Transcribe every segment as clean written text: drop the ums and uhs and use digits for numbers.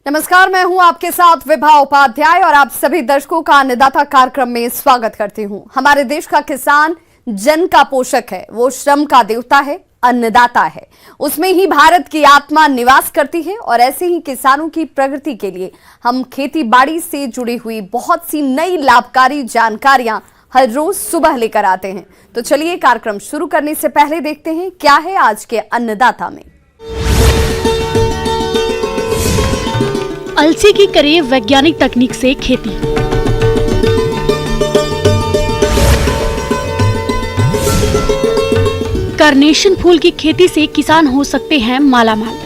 नमस्कार, मैं हूं आपके साथ विभा उपाध्याय और आप सभी दर्शकों का अन्नदाता कार्यक्रम में स्वागत करती हूं। हमारे देश का किसान जन का पोषक है, वो श्रम का देवता है, अन्नदाता है। उसमें ही भारत की आत्मा निवास करती है और ऐसे ही किसानों की प्रगति के लिए हम खेती बाड़ी से जुड़ी हुई बहुत सी नई लाभकारी जानकारियां हर रोज सुबह लेकर आते हैं। तो चलिए कार्यक्रम शुरू करने से पहले देखते हैं क्या है आज के अन्नदाता में। अलसी की करें वैज्ञानिक तकनीक से खेती। कार्नेशन फूल की खेती से किसान हो सकते हैं मालामाल।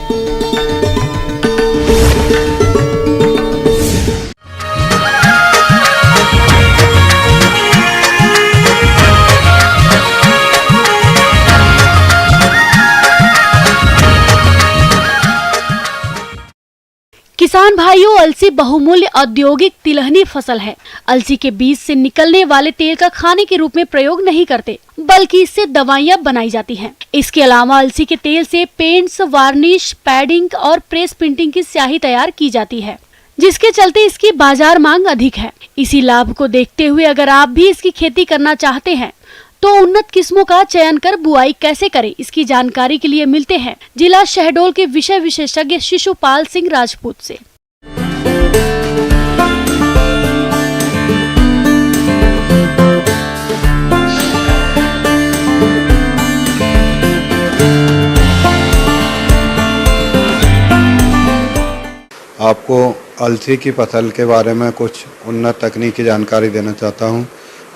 किसान भाइयों, अलसी बहुमूल्य औद्योगिक तिलहनी फसल है। अलसी के बीज से निकलने वाले तेल का खाने के रूप में प्रयोग नहीं करते, बल्कि इससे दवाइयां बनाई जाती हैं। इसके अलावा अलसी के तेल से पेंट्स, वार्निश, पैडिंग और प्रेस प्रिंटिंग की स्याही तैयार की जाती है, जिसके चलते इसकी बाजार मांग अधिक है। इसी लाभ को देखते हुए अगर आप भी इसकी खेती करना चाहते हैं तो उन्नत किस्मों का चयन कर बुआई कैसे करें, इसकी जानकारी के लिए मिलते हैं जिला शहडोल के विषय विशेषज्ञ शिशुपाल सिंह राजपूत से। आपको अलसी की फसल के बारे में कुछ उन्नत तकनीकी जानकारी देना चाहता हूँ।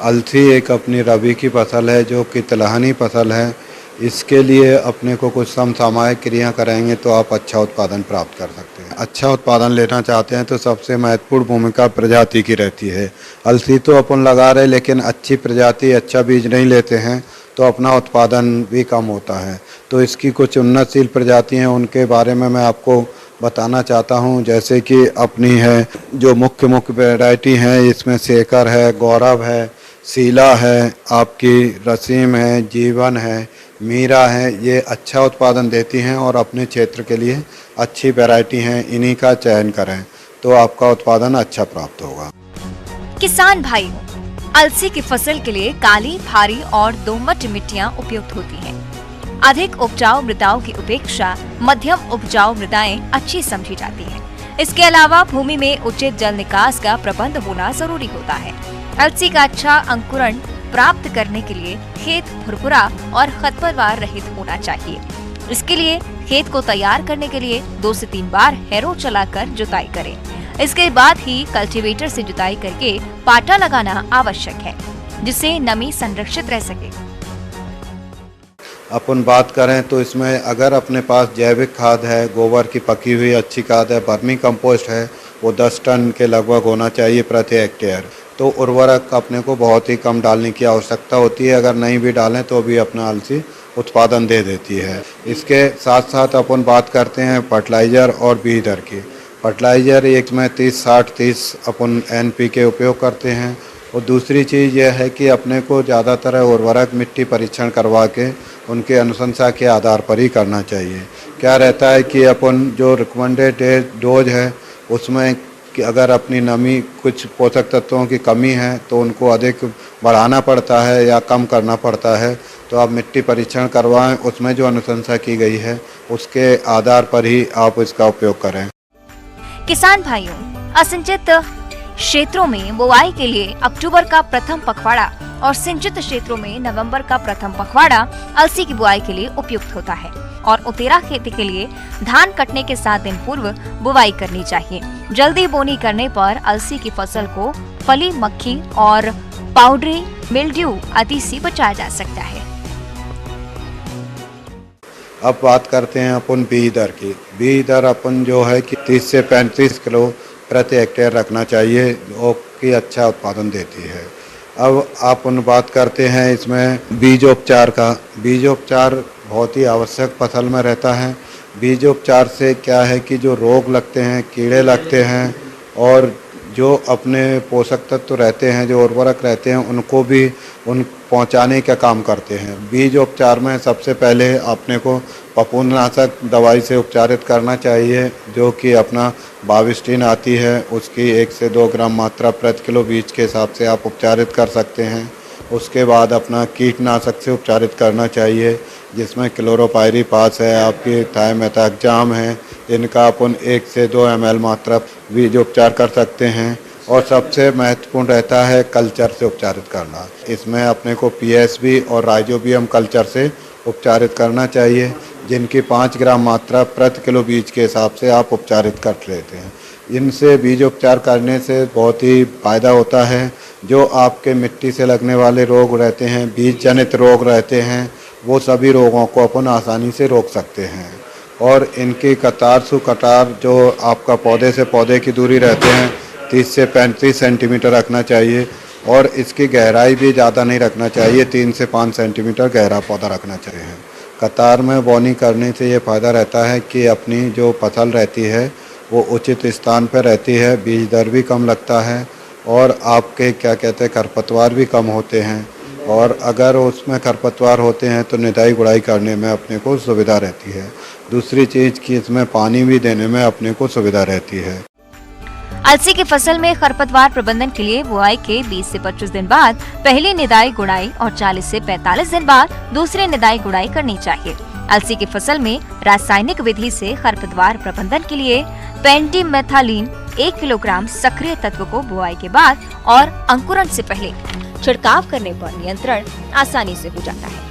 अलसी एक अपनी रबी की फसल है जो कि तिलहनी फसल है। इसके लिए अपने को कुछ समसामयिक क्रिया कराएंगे तो आप अच्छा उत्पादन प्राप्त कर सकते हैं। अच्छा उत्पादन लेना चाहते हैं तो सबसे महत्वपूर्ण भूमिका प्रजाति की रहती है। अलसी तो अपन लगा रहे लेकिन अच्छी प्रजाति, अच्छा बीज नहीं लेते हैं तो अपना उत्पादन भी कम होता है। तो इसकी कुछ उन्नतशील प्रजाति हैं, उनके बारे में मैं आपको बताना चाहता हूं। जैसे कि अपनी है जो मुख्य वैरायटी है, इसमें शेखर है, गौरव है, शीला है, आपकी रसीम है, जीवन है, मीरा है। ये अच्छा उत्पादन देती हैं और अपने क्षेत्र के लिए अच्छी वैरायटी हैं। इन्हीं का चयन करें तो आपका उत्पादन अच्छा प्राप्त होगा। किसान भाइयों, अलसी की फसल के लिए काली, भारी और दोमट मिट्टियां उपयुक्त होती हैं। अधिक उपजाऊ मृदाओं की उपेक्षा मध्यम उपजाऊ मृदाएं अच्छी समझी जाती हैं। इसके अलावा भूमि में उचित जल निकास का प्रबंध होना जरूरी होता है। अलसी का अच्छा अंकुरण प्राप्त करने के लिए खेत भुरभुरा और खरपतवार रहित होना चाहिए। इसके लिए खेत को तैयार करने के लिए 2 से 3 बार हैरो चलाकर जुताई करें। इसके बाद ही कल्टीवेटर से जुताई करके पाटा लगाना आवश्यक है, जिससे नमी संरक्षित रह सके। अपन बात करें तो इसमें अगर अपने पास जैविक खाद है, गोबर की पकी हुई अच्छी खाद है, वर्मी कंपोस्ट है, वो 10 टन के लगभग होना चाहिए प्रति हेक्टेयर। तो उर्वरक अपने को बहुत ही कम डालने की आवश्यकता होती है। अगर नहीं भी डालें तो भी अपना अलसी उत्पादन दे देती है। इसके साथ साथ अपन बात करते हैं फर्टिलाइज़र और बीज दर की। फर्टिलाइज़र एक में 30-60-30 अपन NPK उपयोग करते हैं। और दूसरी चीज़ यह है कि अपने को ज़्यादातर उर्वरक मिट्टी परीक्षण करवा के उनके अनुशंसा के आधार पर ही करना चाहिए। क्या रहता है कि अपन जो रिकमेंडेड डोज है उसमें कि अगर अपनी नमी, कुछ पोषक तत्वों की कमी है तो उनको अधिक बढ़ाना पड़ता है या कम करना पड़ता है। तो आप मिट्टी परीक्षण करवाएं, उसमें जो अनुशंसा की गई है उसके आधार पर ही आप इसका उपयोग करें। किसान भाइयों, असिंचित क्षेत्रों में बुआई के लिए अक्टूबर का प्रथम पखवाड़ा और सिंचित क्षेत्रों में नवंबर का प्रथम पखवाड़ा अलसी की बुआई के लिए उपयुक्त होता है। और उतेरा खेती के लिए धान कटने के 7 दिन पूर्व बुआई करनी चाहिए। जल्दी बोनी करने पर अलसी की फसल को फली मक्खी और पाउडरी मिल्ड्यू आदि से बचाया जा सकता है। अब बात करते हैं अपन बीज दर की। बीज दर अपन जो है कि 30 से 35 किलो प्रति हेक्टेयर रखना चाहिए, जो कि अच्छा उत्पादन देती है। अब अपन बात करते हैं इसमें बीजोपचार का। बीजोपचार बहुत ही आवश्यक फसल में रहता है। बीजोपचार से क्या है कि जो रोग लगते हैं, कीड़े लगते हैं और जो अपने पोषक तत्व रहते हैं, जो उर्वरक रहते हैं, उनको भी पहुंचाने का काम करते हैं। बीज उपचार में सबसे पहले अपने को फफूंदनाशक दवाई से उपचारित करना चाहिए, जो कि अपना बाविस्टिन आती है, उसकी 1 से 2 ग्राम मात्रा प्रति किलो बीज के हिसाब से आप उपचारित कर सकते हैं। उसके बाद अपना कीटनाशक से उपचारित करना चाहिए, जिसमें क्लोरोपाइरीपास है, आपकी थायमेथाक्साम है, इनका अपन 1 से 2 ml मात्रा बीज उपचार कर सकते हैं। और सबसे महत्वपूर्ण रहता है कल्चर से उपचारित करना। इसमें अपने को PSB और राइजोबियम कल्चर से उपचारित करना चाहिए, जिनकी 5 ग्राम मात्रा प्रति किलो बीज के हिसाब से आप उपचारित कर लेते हैं। इनसे बीज उपचार करने से बहुत ही फ़ायदा होता है। जो आपके मिट्टी से लगने वाले रोग रहते हैं, बीज जनित रोग रहते हैं, वो सभी रोगों को अपन आसानी से रोक सकते हैं। और इनकी कतार से कतार जो आपका पौधे से पौधे की दूरी रहते हैं 30 से 35 सेंटीमीटर रखना चाहिए, और इसकी गहराई भी ज़्यादा नहीं रखना चाहिए, 3 से 5 सेंटीमीटर गहरा पौधा रखना चाहिए। कतार में बोनी करने से ये फ़ायदा रहता है कि अपनी जो फसल रहती है वो उचित स्थान पर रहती है, बीज दर भी कम लगता है, और आपके क्या कहते हैं खरपतवार भी कम होते हैं। और अगर उसमें खरपतवार होते हैं तो निदाई गुड़ाई करने में अपने को सुविधा रहती है। दूसरी चीज़ कि इसमें पानी भी देने में अपने को सुविधा रहती है। अलसी की फसल में खरपतवार प्रबंधन के लिए बुआई के 20 से 25 दिन बाद पहली निदाई गुड़ाई और 40 से 45 दिन बाद दूसरी निदाई गुड़ाई करनी चाहिए। अलसी की फसल में रासायनिक विधि से खरपतवार प्रबंधन के लिए पेंडिमेथालिन 1 किलोग्राम सक्रिय तत्व को बुआई के बाद और अंकुरण से पहले छिड़काव करने पर नियंत्रण आसानी से हो जाता है।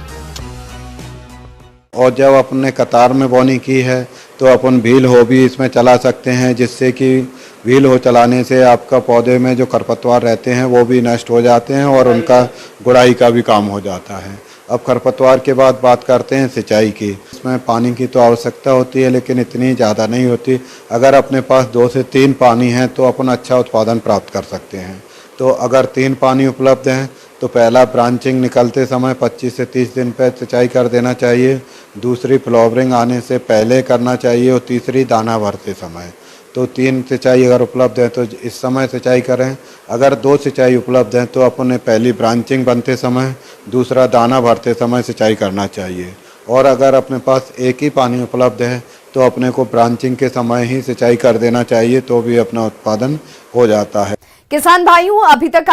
और जब अपने कतार में बोनी की है तो अपन व्हील हो भी इसमें चला सकते हैं, जिससे कि व्हील हो चलाने से आपका पौधे में जो खरपतवार रहते हैं वो भी नष्ट हो जाते हैं और उनका गुड़ाई का भी काम हो जाता है। अब खरपतवार के बाद बात करते हैं सिंचाई की। इसमें पानी की तो आवश्यकता होती है, लेकिन इतनी ज़्यादा नहीं होती। अगर अपने पास 2 से 3 पानी है तो अपन अच्छा उत्पादन प्राप्त कर सकते हैं। तो अगर 3 पानी उपलब्ध हैं तो पहला ब्रांचिंग निकलते समय 25 से 30 दिन पर सिंचाई कर देना चाहिए, दूसरी फ्लावरिंग आने से पहले करना चाहिए, और तीसरी दाना भरते समय। तो 3 सिंचाई अगर उपलब्ध है तो इस समय सिंचाई करें। अगर 2 सिंचाई उपलब्ध हैं तो अपन ने पहली ब्रांचिंग बनते समय, दूसरा दाना भरते समय सिंचाई करना चाहिए। और अगर अपने पास एक ही पानी उपलब्ध है तो अपने को ब्रांचिंग के समय ही सिंचाई कर देना चाहिए, तो भी अपना उत्पादन हो जाता है। किसान भाइयों, अभी तक